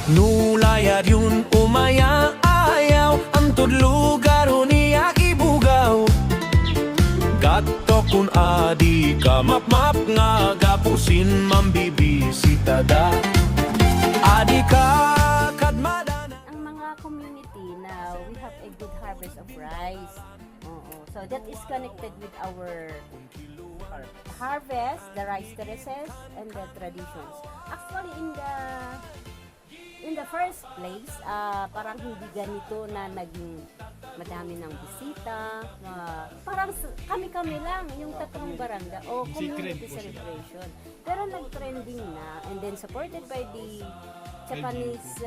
Nulayad yun umaya ayaw ang tudlugar niya ibugaw. Gato kun adi ka map nga gapusin mambibisita da. Adi ka kadmada na. Ang mga community now, we have a good harvest of rice. Oo. So that is connected with our harvest, the rice terraces, and the traditions. Actually, in the first place, parang hindi ganito na naging madami ng bisita. Parang kami-kami lang, yung tatlong barangay o community celebration. Pero nag-trending na, and then supported by the Japanese,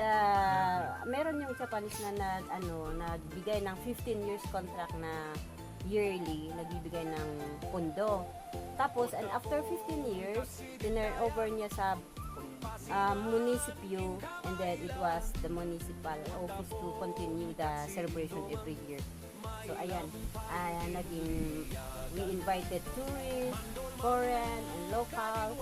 meron yung Japanese na nagbigay ng 15 years contract na yearly, nagbibigay ng pondo. Tapos, and after 15 years, dinner over niya sa munisipyo, and then it was the municipal office to continue the celebration every year. So, ayan, we invited tourists, foreign and locals.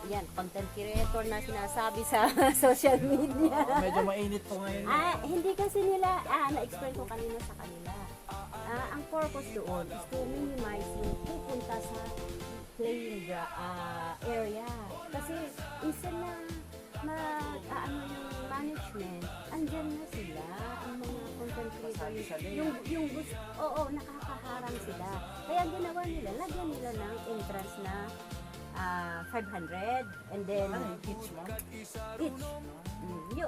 Ayan, content creator na sinasabi sa social media. Medyo mainit po ngayon. Hindi kasi nila, na-explain ko kanina sa kanila. Ang purpose doon is to minimize yung pupunta sa playing area. Kasi isa na yung management, andyan na sila, ang mga content creators, yung gusto, nakakaharang sila. Kaya ang ginawa nila, lagyan nila ng entrance na 500, and then each.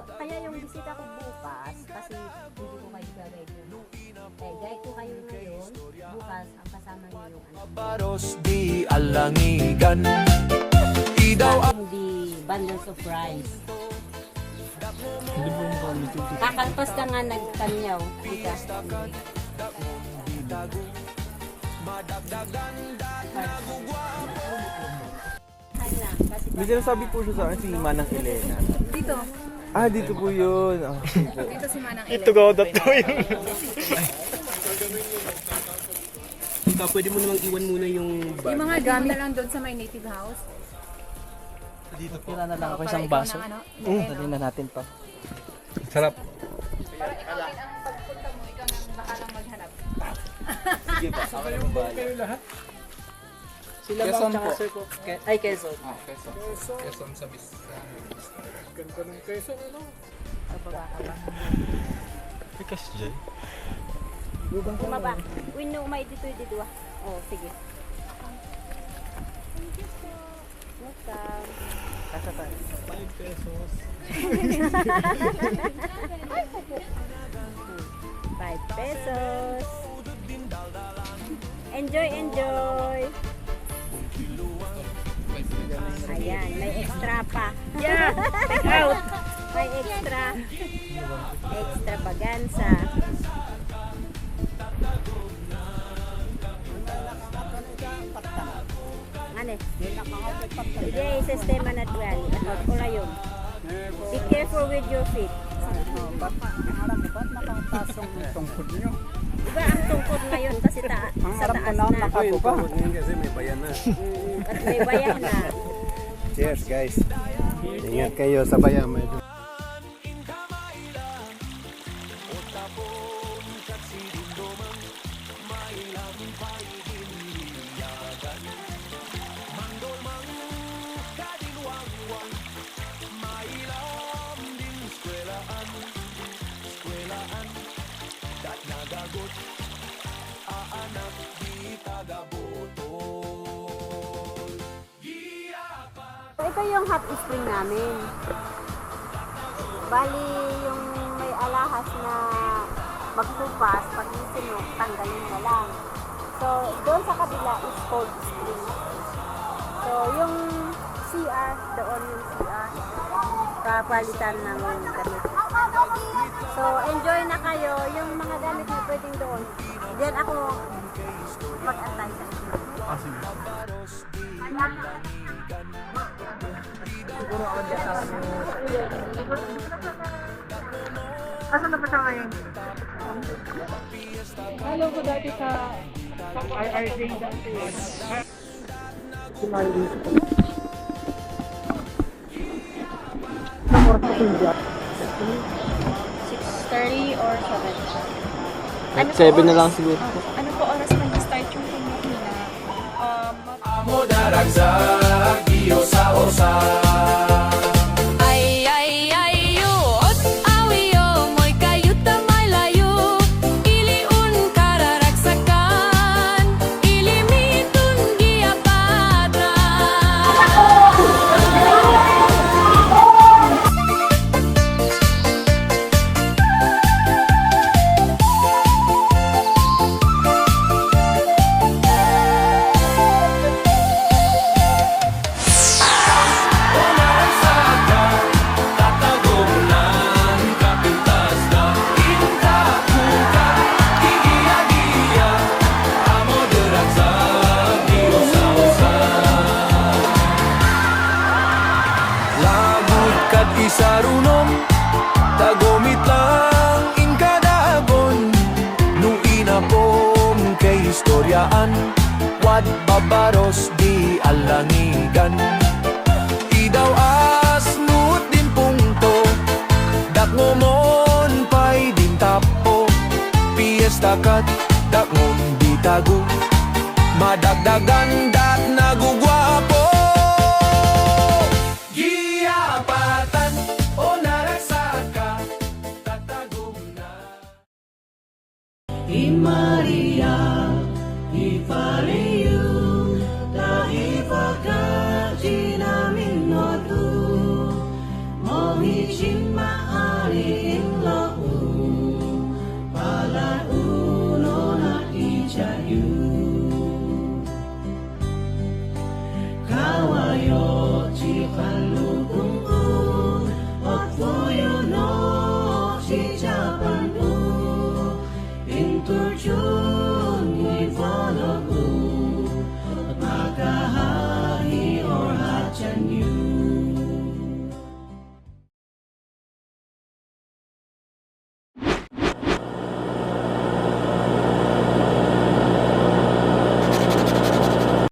Kaya yung bisita ko bukas, kasi hindi ko kayo gagawin. Guide ko kayo ngayon, bukas ang kasama niyo yung Baros di alangigan. the bundles of rice. Kakalpas ka nga nagtanyaw. May sinasabi po siya sa akin, si Manang Elena. Dito. Dito po yun. Okay po. Dito si Manang Elena. Ito gawdat ko yun. Pwede mo namang iwan muna yung bag. Yung mga gamit na lang doon sa my native house. Tira na lang ako isang baso. Dali na natin pa. Sarap. Para ikaw din ang pagpunta mo, ikaw nang bakalang maghanap. Sige pa, ako yung bahala. Sila ba ang tsaka Sir Cook? Ay, Quezon. Quezon sa bis. Ganda ng Quezon, ano? Bikas dyan. Bumaba. Wino, umay dito. Sige. Welcome. Kasa tayo. 5 pesos. 5 pesos. Enjoy. Ayan, may extra pa. Yeah! Out! May extra. Extravaganza. Ano? Hindi, sistema na dual. At wala yun. Be careful with your feet. Ba't nakatasong tungkod nyo? Iba ang tungkod ngayon kasi sa taas na. Nakatupad ngayon kasi may bayan na. At may bayan na. Cheers guys. Ingat kayo sa bayan. Medyo. Ito yung hot spring namin. Bali, yung may alahas na magtupas, pag isinok, tanggalin na lang. So, doon sa kabila is cold spring. So, yung CR, doon yung CR, kapalitan ng gamit. So, enjoy na kayo. Yung mga gamit na pwedeng doon. Diyan ako mag-antay sa inyo. Siguro ako dyan sa Asan na pa siya ngayon? Hello ko dati sa RRJ dati. Si Marley. Sa Porto India. 6:30 or 7? 7 na lang siguro. Ano po oras mag-start yung pumihina? Amo daragzag, iyo sa osa. Ay, ay, ay, yo, ot, awiyo, mo'y kayuta may layo. Iliun kararagsakan, ilimitun giapatra. Tatagunan, kapintas na inta kuka, gigiya-giya. Amo daragzag, iyo sa osa. Lagot kat isarunong, tagumit lang in kadabon. Nung inapong kay historyaan, wad babaros di alangigan. Idaw asnut din pungto, dakngomon pay din tapo. Piesta kat dakngom di tago, madagdagan dat nagugwapo. Giyapatan o narasaka, tatagom na. Kawayo